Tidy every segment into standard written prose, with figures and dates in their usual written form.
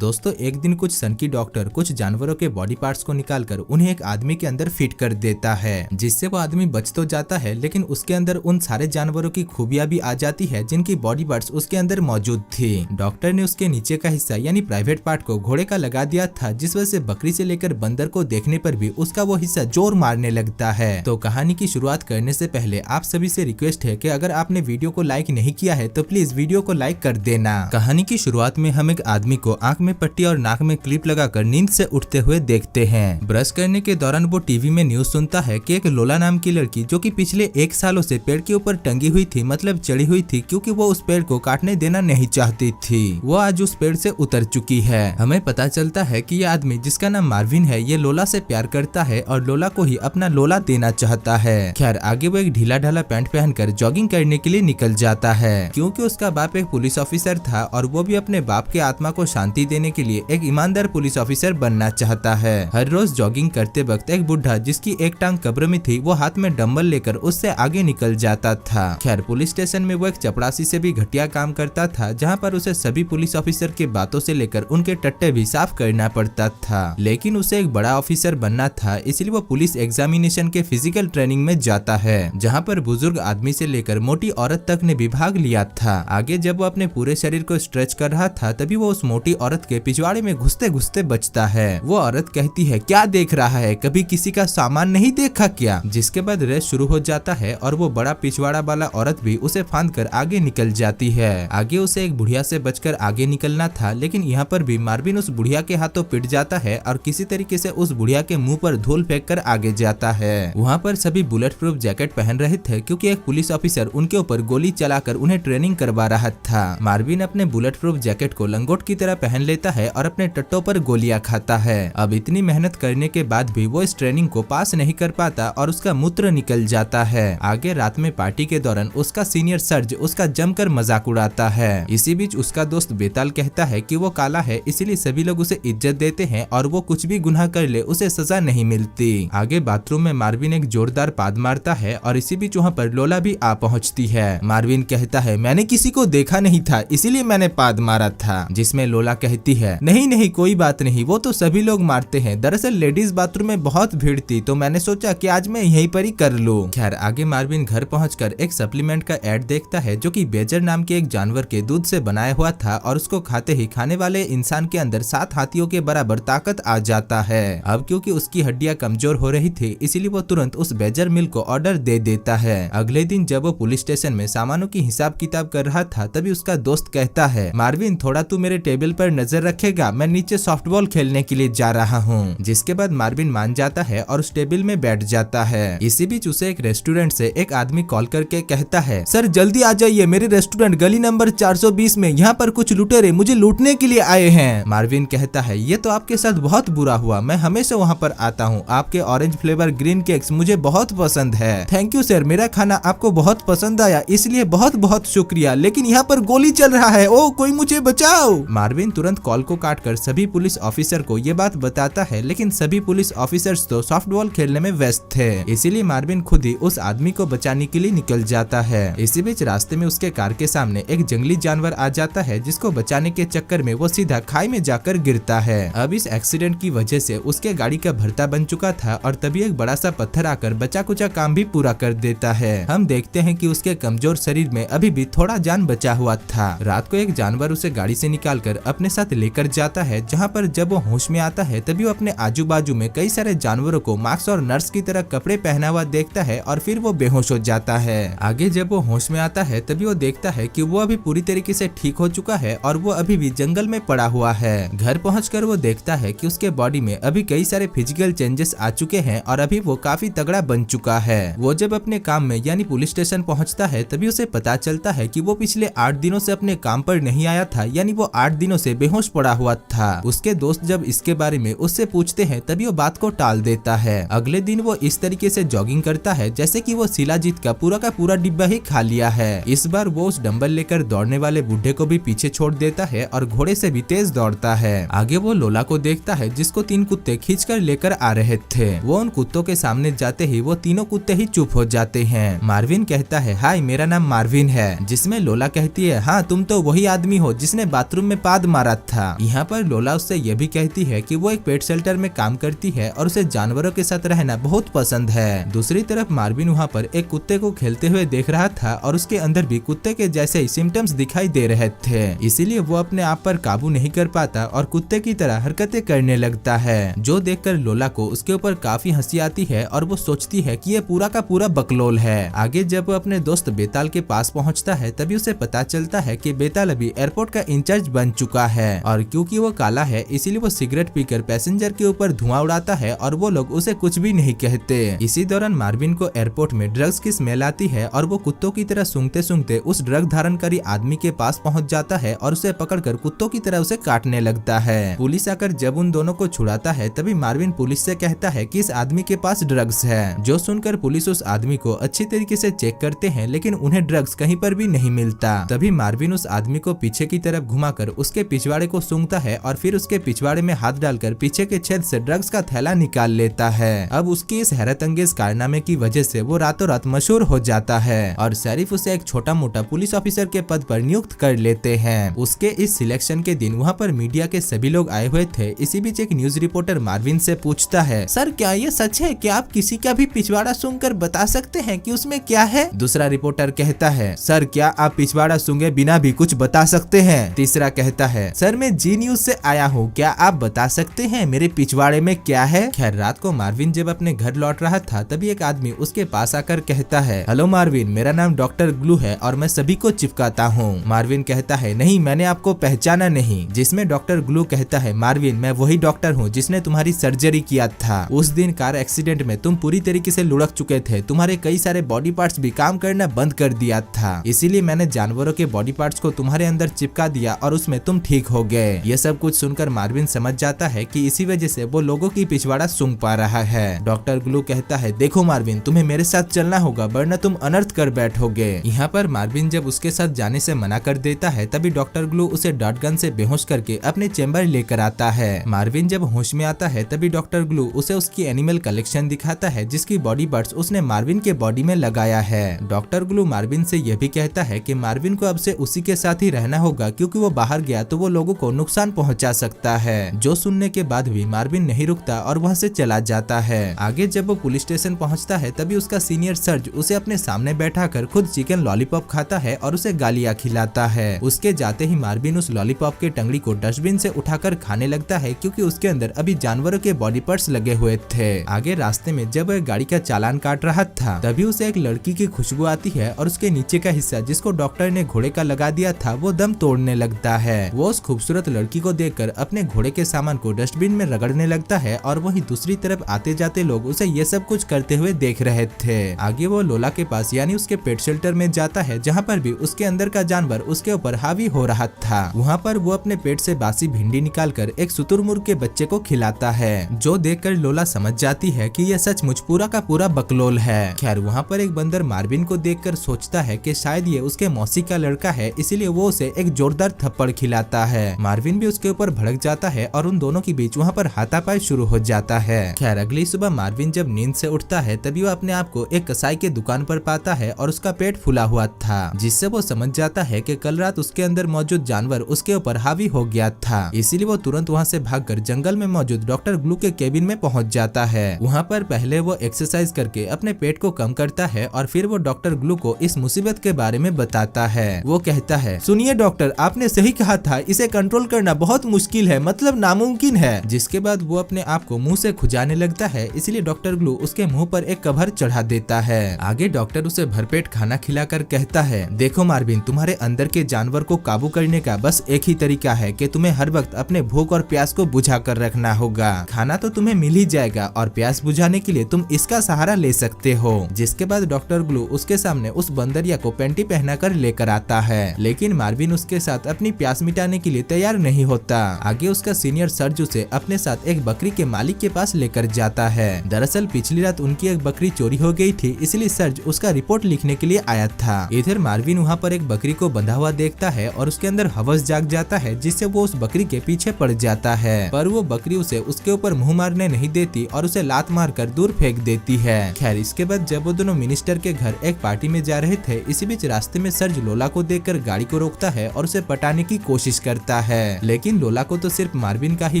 दोस्तों एक दिन कुछ सनकी डॉक्टर कुछ जानवरों के बॉडी पार्ट्स को निकालकर उन्हें एक आदमी के अंदर फिट कर देता है, जिससे वो आदमी बच तो जाता है लेकिन उसके अंदर उन सारे जानवरों की खूबियां भी आ जाती है जिनकी बॉडी पार्ट्स उसके अंदर मौजूद थी। डॉक्टर ने उसके नीचे का हिस्सा यानी प्राइवेट पार्ट को घोड़े का लगा दिया था, जिस वजह से बकरी से लेकर बंदर को देखने पर भी उसका वो हिस्सा जोर मारने लगता है। तो कहानी की शुरुआत करने से पहले आप सभी से रिक्वेस्ट है कि अगर आपने वीडियो को लाइक नहीं किया है तो प्लीज वीडियो को लाइक कर देना। कहानी की शुरुआत में हम एक आदमी को आंख में पट्टी और नाक में क्लिप लगाकर नींद से उठते हुए देखते हैं। ब्रश करने के दौरान वो टीवी में न्यूज सुनता है कि एक लोला नाम की लड़की जो कि पिछले 1 सालों से पेड़ के ऊपर टंगी हुई थी, मतलब चढ़ी हुई थी, क्योंकि वो उस पेड़ को काटने देना नहीं चाहती थी, वो आज उस पेड़ से उतर चुकी है। हमें पता चलता है कि ये आदमी जिसका नाम मार्विन है ये लोला से प्यार करता है और लोला को ही अपना लोला देना चाहता है। खैर आगे वो एक ढीला ढाला पैंट पहनकर जॉगिंग करने के लिए निकल जाता है, क्योंकि उसका बाप एक पुलिस ऑफिसर था और वो भी अपने बाप के आत्मा को शांति देने के लिए एक ईमानदार पुलिस ऑफिसर बनना चाहता है। हर रोज जॉगिंग करते वक्त एक बुढ़ा जिसकी एक टांग कब्र में थी वो हाथ में डंबल लेकर उससे आगे निकल जाता था। खैर पुलिस स्टेशन में वो एक चपरासी से भी घटिया काम करता था, जहाँ पर उसे सभी पुलिस ऑफिसर के बातों से लेकर उनके टट्टे भी साफ करना पड़ता था। लेकिन उसे एक बड़ा ऑफिसर बनना था, इसलिए वो पुलिस एग्जामिनेशन के फिजिकल ट्रेनिंग में जाता है, जहाँ पर बुजुर्ग आदमी से लेकर मोटी औरत तक ने भी भाग लिया था। आगे जब वो अपने पूरे शरीर को स्ट्रेच कर रहा था तभी वो उस मोटी औरत के पिछवाड़े में घुसते घुसते बचता है। वो औरत कहती है, क्या देख रहा है, कभी किसी का सामान नहीं देखा क्या? जिसके बाद रेस शुरू हो जाता है और वो बड़ा पिछवाड़ा वाला औरत भी उसे फांद कर आगे निकल जाती है। आगे उसे एक बुढ़िया से बचकर आगे निकलना था, लेकिन यहाँ पर भी मार्विन उस बुढ़िया के हाथों पिट जाता है और किसी तरीके से उस बुढ़िया के मुंह पर धूल फेंक कर आगे जाता है। वहाँ पर सभी बुलेट प्रूफ जैकेट पहन रहे थे, क्योंकि एक पुलिस ऑफिसर उनके ऊपर गोली चलाकर उन्हें ट्रेनिंग करवा रहा था। मार्विन अपने बुलेट प्रूफ जैकेट को लंगोट की तरह पहन लेता है और अपने टट्टों पर गोलियां खाता है। अब इतनी मेहनत करने के बाद भी वो इस ट्रेनिंग को पास नहीं कर पाता और उसका मूत्र निकल जाता है। आगे रात में पार्टी के दौरान उसका सीनियर सर्ज उसका जमकर मजाक उड़ाता है। इसी बीच उसका दोस्त बेताल कहता है कि वो काला है, इसीलिए सभी लोग उसे इज्जत देते हैं और वो कुछ भी गुनाह कर ले उसे सजा नहीं मिलती। आगे बाथरूम में मार्विन एक जोरदार पाद मारता है और इसी बीच वहाँ पर लोला भी आ पहुँचती है। मार्विन कहता है, मैंने किसी को देखा नहीं था इसीलिए मैंने पाद मारा था, जिसमें लोला कहती है, नहीं नहीं कोई बात नहीं, वो तो सभी लोग मारते हैं, दरअसल लेडीज बाथरूम में बहुत भीड़ थी तो मैंने सोचा कि आज मैं यहीं पर ही कर लूं। खैर आगे मार्विन घर पहुंचकर एक सप्लीमेंट का एड देखता है जो कि बेजर नाम के एक जानवर के दूध से बनाया हुआ था और उसको खाते ही खाने वाले इंसान के अंदर 7 हाथियों के बराबर ताकत आ जाता है। अब क्योंकि उसकी हड्डियां कमजोर हो रही थी इसीलिए वो तुरंत उस बेजर मिल्क को ऑर्डर दे देता है। अगले दिन जब वो पुलिस स्टेशन में सामानों की हिसाब किताब कर रहा था तभी उसका दोस्त कहता है, मार्विन थोड़ा तू मेरे टेबल पर नजर रखेगा, मैं नीचे सॉफ्टबॉल खेलने के लिए जा रहा हूँ। जिसके बाद मार्विन मान जाता है और उस टेबल में बैठ जाता है। इसी बीच उसे एक रेस्टोरेंट से एक आदमी कॉल करके कहता है, सर जल्दी आ जाइए, मेरे रेस्टोरेंट गली नंबर 420 में, यहाँ पर कुछ लुटेरे मुझे लूटने के लिए आए हैं। मार्विन कहता है, ये तो आपके साथ बहुत बुरा हुआ, मैं हमेशा वहाँ पर आता हूँ, आपके ऑरेंज फ्लेवर ग्रीन केक्स मुझे बहुत पसंद है। थैंक यू सर, मेरा खाना आपको बहुत पसंद आया इसलिए बहुत बहुत शुक्रिया, लेकिन यहाँ पर गोली चल रहा है, ओ कोई मुझे बचाओ। मार्विन तुरंत कॉल को काटकर सभी पुलिस ऑफिसर को ये बात बताता है, लेकिन सभी पुलिस ऑफिसर्स तो सॉफ्टबॉल खेलने में व्यस्त थे, इसीलिए मार्विन खुद ही उस आदमी को बचाने के लिए निकल जाता है। इसी बीच रास्ते में उसके कार के सामने एक जंगली जानवर आ जाता है, जिसको बचाने के चक्कर में वो सीधा खाई में जाकर गिरता है। अब इस एक्सीडेंट की वजह से उसके गाड़ी का भरता बन चुका था और तभी एक बड़ा सा पत्थर आकर बचा कुचा काम भी पूरा कर देता है। हम देखते हैं कि उसके कमजोर शरीर में अभी भी थोड़ा जान बचा हुआ था। रात को एक जानवर उसे गाड़ी से निकालकर अपने साथ लेकर जाता है, जहाँ पर जब वो होश में आता है तभी वो अपने आजू बाजू में कई सारे जानवरों को मास्क और नर्स की तरह कपड़े पहना हुआ देखता है और फिर वो बेहोश हो जाता है। आगे जब वो होश में आता है तभी वो देखता है कि वो अभी पूरी तरीके से ठीक हो चुका है और वो अभी भी जंगल में पड़ा हुआ है। घर पहुंचकर वो देखता है कि उसके बॉडी में अभी कई सारे फिजिकल चेंजेस आ चुके हैं और अभी वो काफी तगड़ा बन चुका है। वो जब अपने काम में यानी पुलिस स्टेशन पहुंचता है तभी उसे पता चलता है कि वो पिछले 8 दिनों से अपने काम पर नहीं आया था, यानी वो 8 दिनों से बेहोश पड़ा हुआ था। उसके दोस्त जब इसके बारे में उससे पूछते हैं तभी वो बात को टाल देता है। अगले दिन वो इस तरीके से जॉगिंग करता है जैसे कि वो शिलाजीत का पूरा डिब्बा ही खा लिया है। इस बार वो उस डंबल लेकर दौड़ने वाले बुढ़े को भी पीछे छोड़ देता है और घोड़े से भी तेज दौड़ता है। आगे वो लोला को देखता है जिसको 3 कुत्ते खींचकर लेकर आ रहे थे। वो उन कुत्तों के सामने जाते ही वो तीनों कुत्ते ही चुप हो जाते हैं। मार्विन कहता है, हाय मेरा नाम मार्विन है, जिसमें लोला कहती है, हाँ तुम तो वही आदमी हो जिसने बाथरूम में पाद मारा था। यहाँ पर लोला उससे यह भी कहती है कि वो एक पेट शेल्टर में काम करती है और उसे जानवरों के साथ रहना बहुत पसंद है। दूसरी तरफ मार्विन वहाँ पर एक कुत्ते को खेलते हुए देख रहा था और उसके अंदर भी कुत्ते के जैसे ही सिम्टम्स दिखाई दे रहे थे, इसीलिए वो अपने आप पर काबू नहीं कर पाता और कुत्ते की तरह हरकतें करने लगता है, जो देखकर लोला को उसके ऊपर काफी हंसी आती है और वो सोचती है कि ये पूरा का पूरा बकलोल है। आगे जब वो अपने दोस्त बेताल के पास पहुंचता है तभी उसे पता चलता है कि बेताल अभी एयरपोर्ट का इंचार्ज बन चुका है और क्योंकि वो काला है इसीलिए वो सिगरेट पीकर पैसेंजर के ऊपर धुआं उड़ाता है और वो लोग उसे कुछ भी नहीं कहते। इसी दौरान मार्विन को एयरपोर्ट में ड्रग्स की स्मेल आती है और वो कुत्तों की तरह सूंघते सूंघते उस ड्रग धारणकारी आदमी के पास पहुंच जाता है और उसे पकड़कर कुत्तों की तरह उसे काटने लगता है। पुलिस आकर जब उन दोनों को छुड़ाता है तभी मार्विन पुलिस से कहता है कि इस आदमी के पास ड्रग्स है। जो सुनकर पुलिस उस आदमी को अच्छी तरीके से चेक करते हैं लेकिन उन्हें ड्रग्स कहीं पर भी नहीं मिलता। तभी मार्विन उस आदमी को पीछे की तरफ घुमाकर उसके पिछवाड़े को सूंघता है और फिर उसके पिछवाड़े में हाथ डालकर पीछे के छेद से ड्रग्स का थैला निकाल लेता है। अब उसकी इस हैरत अंगेज कारनामे की वजह से वो रातों रात मशहूर हो जाता है और शरीफ उसे एक छोटा मोटा पुलिस ऑफिसर के पद पर नियुक्त कर लेते हैं। उसके इस सिलेक्शन के दिन वहाँ पर मीडिया के सभी लोग आए हुए थे। इसी बीच एक न्यूज रिपोर्टर मार्विन से पूछता है, सर क्या ये सच है कि आप किसी का भी पिछवाड़ा सूंघकर बता सकते हैं कि उसमें क्या है? दूसरा रिपोर्टर कहता है, सर क्या आप पिछवाड़ा सूंघे बिना भी कुछ बता सकते हैं? तीसरा कहता है, सर मैं जी न्यूज से आया हूँ, क्या आप बता सकते हैं मेरे पिछवाड़े में क्या है? खैर रात को मार्विन जब अपने घर लौट रहा था तभी एक आदमी उसके पास आकर कहता है, हेलो मार्विन, मेरा नाम डॉक्टर ग्लू है और मैं सभी को चिपकाता हूँ। मार्विन कहता है, नहीं मैंने आपको पहचाना नहीं। जिसमें डॉक्टर ग्लू कहता है, मार्विन मैं वही डॉक्टर हूँ जिसने तुम्हारी सर्जरी किया था। उस दिन कार एक्सीडेंट में तुम पूरी तरीके से लुढ़क चुके थे, तुम्हारे कई सारे बॉडी पार्ट्स भी काम करना बंद कर दिया था, इसीलिए मैंने जानवरों के बॉडी पार्ट्स को तुम्हारे अंदर चिपका दिया और उसमें तुम ठीक हो गए। ये सब कुछ सुनकर मार्विन समझ जाता है कि इसी वजह से वो लोगों की पिछवाड़ा सूंघ पा रहा है। डॉक्टर ग्लू कहता है, देखो मार्विन तुम्हें मेरे साथ चलना होगा वरना तुम अनर्थ कर बैठोगे। यहाँ पर मार्विन जब उसके साथ जाने से मना कर देता है तभी डॉक्टर ग्लू उसे डॉट गन से बेहोश करके अपने चेंबर लेकर आता है। मार्विन जब होश में आता है तभी डॉक्टर ग्लू उसे उसकी एनिमल कलेक्शन दिखाता है जिसकी बॉडी पार्ट्स उसने मार्विन के बॉडी में लगाया है। डॉक्टर ग्लू मार्विन से यह भी कहता है कि मार्विन को अब से उसी के साथ ही रहना होगा क्योंकि वो बाहर गया तो वो लोगों को नुकसान पहुंचा सकता है। जो सुनने के बाद भी मार्विन नहीं रुकता और वहाँ से चला जाता है। आगे जब वो पुलिस स्टेशन पहुंचता है तभी उसका सीनियर सर्ज उसे अपने सामने बैठाकर खुद चिकन लॉलीपॉप खाता है और उसे गालियां खिलाता है। उसके जाते ही मार्विन उस लॉलीपॉप के टंगड़ी को डस्टबिन से उठाकर खाने लगता है क्योंकि उसके अंदर अभी जानवरों के बॉडी पार्ट्स लगे हुए थे। आगे रास्ते में जब वह गाड़ी का चालान काट रहा था तभी उसे एक लड़की की खुशबू आती है और उसके नीचे का हिस्सा जिसको डॉक्टर ने घोड़े का लगा दिया था वो दम तोड़ने लगता है। वो उस खूबसूरत लड़की को देखकर अपने घोड़े के सामान को डस्टबिन में रगड़ने लगता है और वहीं दूसरी तरफ आते जाते लोग उसे ये सब कुछ करते हुए देख रहे थे। आगे वो लोला के पास यानी उसके पेट शेल्टर में जाता है जहाँ पर भी उसके अंदर का जानवर उसके ऊपर हावी हो रहा था। वहाँ पर वो अपने पेट से बासी भिंडी निकालकर एक शुतुरमुर्ग के बच्चे को खिलाता है, जो देखकर लोला समझ जाती है कि यह सचमुच पूरा का पूरा बकलोल है। खैर वहाँ पर एक बंदर मार्विन को देखकर सोचता है कि शायद ये उसके मौसी का लड़का है, इसीलिए वो उसे एक जोरदार थप्पड़ खिलाता है। मार्विन भी उसके ऊपर भड़क जाता है और उन दोनों के बीच वहाँ पर हाथापाई शुरू हो जाता है। खैर अगली सुबह मार्विन जब नींद से उठता है तभी वो अपने आप को एक कसाई के दुकान पर पाता है और उसका पेट फूला हुआ था, जिससे वो समझ जाता है कि कल रात उसके अंदर मौजूद जानवर उसके ऊपर हावी हो गया था। इसीलिए वो तुरंत वहाँ से भागकर जंगल में मौजूद डॉक्टर ग्लू के केबिन में पहुँच जाता है। वहाँ पर पहले वो एक्सरसाइज करके अपने पेट को कम करता है और फिर वो डॉक्टर ग्लू को इस मुसीबत के बारे में बताता है। वो कहता है, सुनिए डॉक्टर, आपने सही कहा था, इसे कंट्रोल करना बहुत मुश्किल है, मतलब नामुमकिन है। जिसके बाद वो अपने आप को मुंह से खुजाने लगता है, इसलिए डॉक्टर ग्लू उसके मुंह पर एक कवर चढ़ा देता है। आगे डॉक्टर उसे भरपेट खाना खिलाकर कहता है, देखो मार्विन, तुम्हारे अंदर के जानवर को काबू करने का बस एक ही तरीका है कि तुम्हें हर वक्त अपने भूख और प्यास को बुझा कर रखना होगा। खाना तो तुम्हें मिल ही जाएगा और प्यास बुझाने के लिए तुम इसका सहारा ले सकते हो। जिसके बाद डॉक्टर ग्लू उसके सामने उस बंदरिया को पेंटी पहनाकर लेकर आता है, लेकिन मार्विन उसके साथ अपनी प्यास मिटाने के लिए तैयार नहीं होता। आगे उसका सीनियर सर्ज उसे अपने साथ एक बकरी के मालिक के पास लेकर जाता है। दरअसल पिछली रात उनकी एक बकरी चोरी हो गई थी, इसलिए सर्ज उसका रिपोर्ट लिखने के लिए आया था। इधर मार्विन वहाँ पर एक बकरी को बंधा हुआ देखता है और उसके अंदर हवस जाग जाता है, जिससे वो उस बकरी के पीछे पड़ जाता है, पर वो बकरी उसे उसके ऊपर मुंह मारने नहीं देती और उसे लात मारकर दूर फेंक देती है। खैर इसके बाद जब वो दोनों मिनिस्टर के घर एक पार्टी में जा रहे थे, इसी बीच रास्ते में सर्ज लोला को देखकर गाड़ी को रोकता है और उसे पटाने की कोशिश करता है। लेकिन लोला को तो सिर्फ मार्विन का ही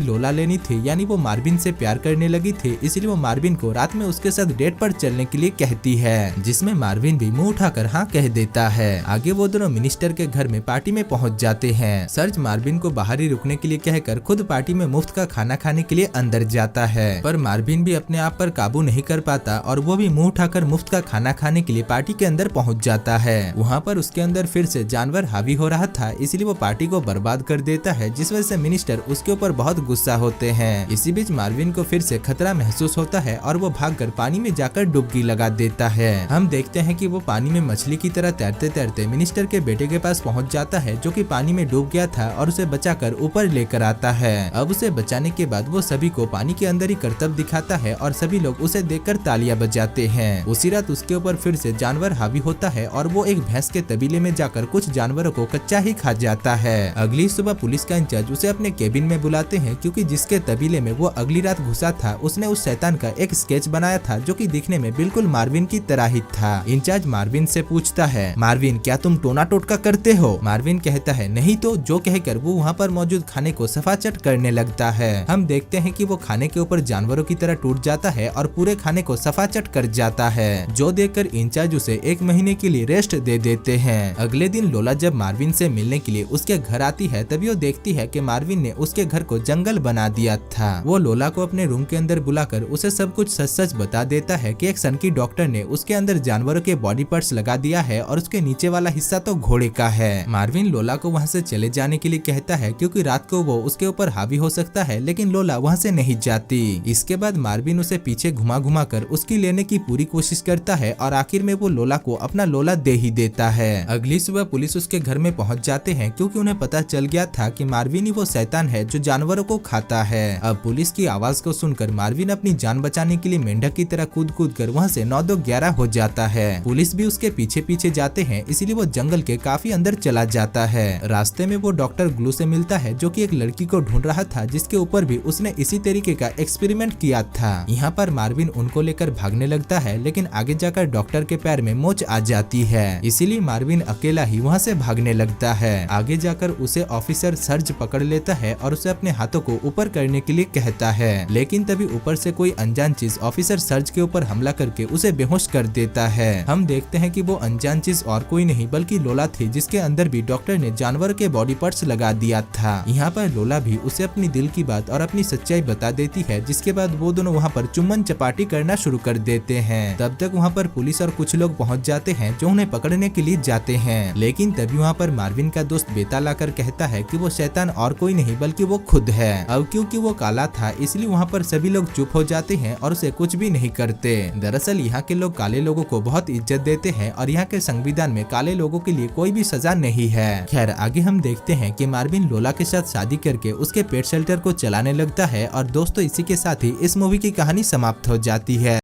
लोला लेनी थी, यानी वो मार्विन से प्यार करने लगी थी, इसलिए वो मार्विन को रात में उसके साथ डेट पर चलने के लिए कहती है, जिसमें मार्विन भी मुंह उठाकर हाँ कह देता है। आगे वो दोनों मिनिस्टर के घर में पार्टी में पहुंच जाते हैं। सर्ज मार्विन को बाहर ही रुकने के लिए कहकर खुद पार्टी में मुफ्त का खाना खाने के लिए अंदर जाता है, पर मार्विन भी अपने आप पर काबू नहीं कर पाता और वो भी मुंह उठाकर मुफ्त का खाना खाने के लिए पार्टी के अंदर पहुंच जाता है। वहाँ पर उसके अंदर फिर से जानवर हावी हो रहा था, इसलिए वो पार्टी को बर्बाद कर देता है, जिस वजह से मिनिस्टर उसके ऊपर बहुत गुस्सा होते हैं। इसी बीच मार्विन को फिर से खतरा महसूस होता है और वो भागकर पानी में जाकर डुबकी लगा देता है। हम देखते हैं कि वो पानी में मछली की तरह तैरते तैरते मिनिस्टर के बेटे के पास पहुंच जाता है, जो कि पानी में डूब गया था, और उसे बचाकर ऊपर लेकर आता है। अब उसे बचाने के बाद वो सभी को पानी के अंदर ही करतब दिखाता है और सभी लोग उसे देखकर तालियां बजाते हैं। उसी रात उसके ऊपर फिर से जानवर हावी होता है और वो एक भैंस के तबीले में जाकर कुछ जानवरों को कच्चा ही खा जाता है। अगली सुबह पुलिस का इंचार्ज उसे अपने केबिन में बुलाते हैं, क्योंकि जिसके तबीले में वो अगली रात घुसा था उसने उस शैतान का एक स्केच बनाया था, जो कि दिखने में बिल्कुल मार्विन की तरह ही था। इंचार्ज मार्विन से पूछता है, मार्विन क्या तुम टोना टोटका करते हो? मार्विन कहता है नहीं तो, जो कहकर वो वहाँ पर मौजूद खाने को सफाचट करने लगता है। हम देखते हैं कि वो खाने के ऊपर जानवरों की तरह टूट जाता है और पूरे खाने को सफाचट कर जाता है, जो देखकर इंचार्ज उसे 1 महीने के लिए रेस्ट दे देते हैं। अगले दिन लोला जब मार्विन से मिलने के लिए उसके घर आती है, तभी वो देखती है कि मार्विन ने उसके घर को जंगल बना दिया था। वो लोला को अपने रूम के अंदर बुलाकर उसे सब कुछ सच सच बता देता है कि एक सनकी डॉक्टर ने उसके अंदर जानवरों के बॉडी पार्ट्स लगा दिया है और उसके नीचे वाला हिस्सा तो घोड़े का है। मार्विन लोला को वहाँ से चले जाने के लिए कहता है, क्योंकि रात को वो उसके ऊपर हावी हो सकता है, लेकिन लोला वहाँ से नहीं जाती। इसके बाद मार्विन उसे पीछे घुमा घुमा कर उसकी लेने की पूरी कोशिश करता है और आखिर में वो लोला को अपना लोला दे ही देता है। अगली सुबह पुलिस उसके घर में पहुंच जाते हैं, क्योंकि उन्हें पता चल गया था कि मार्विन ही वो शैतान है जो जानवरों को खाता है। अब पुलिस की आवाज को सुनकर मार्विन अपनी जान बचाने के लिए मेंढक की तरह कूद कूद कर वहाँ से 9-2-11 हो जाता है। पुलिस भी उसके पीछे पीछे जाते हैं, इसीलिए वो जंगल के काफी अंदर चला जाता है। रास्ते में वो डॉक्टर ग्लू से मिलता है, जो कि एक लड़की को ढूंढ रहा था, जिसके ऊपर भी उसने इसी तरीके का एक्सपेरिमेंट किया था। यहाँ पर मार्विन उनको लेकर भागने लगता है, लेकिन आगे जाकर डॉक्टर के पैर में मोच आ जाती है, इसीलिए मार्विन अकेला ही वहाँ से भागने लगता है। आगे जाकर उसे ऑफिसर सर्ज पकड़ लेता है और उसे अपने हाथों को ऊपर करने के लिए कहता है, लेकिन तभी ऊपर से कोई अनजान चीज ऑफिसर सर्ज के ऊपर हमला करके उसे बेहोश कर देता है। हम देखते हैं कि वो अनजान चीज और कोई नहीं बल्कि लोला थी, जिसके अंदर भी डॉक्टर ने जानवर के बॉडी पार्ट्स लगा दिया था। यहाँ पर लोला भी उसे अपनी दिल की बात और अपनी सच्चाई बता देती है, जिसके बाद वो दोनों वहाँ पर चुम्बन चपाटी करना शुरू कर देते हैं। तब तक वहाँ पर पुलिस और कुछ लोग पहुँच जाते हैं, जो उन्हें पकड़ने के लिए जाते हैं, लेकिन तभी वहाँ पर मार्विन का दोस्त बेता लाकर कहता है कि वो शैतान और कोई नहीं बल्कि वो खुद है। अब क्योंकि वो काला था, इसलिए वहाँ पर सभी लोग चुप हो जाते हैं और उसे कुछ भी नहीं करते। दरअसल यहाँ के लोग काले लोगों को बहुत इज्जत देते हैं और यहाँ के संविधान में काले लोगों के लिए कोई भी सजा नहीं है। खैर आगे हम देखते हैं कि मार्विन लोला के साथ शादी करके उसके पेट शेल्टर को चलाने लगता है। और दोस्तों इसी के साथ ही इस मूवी की कहानी समाप्त हो जाती है।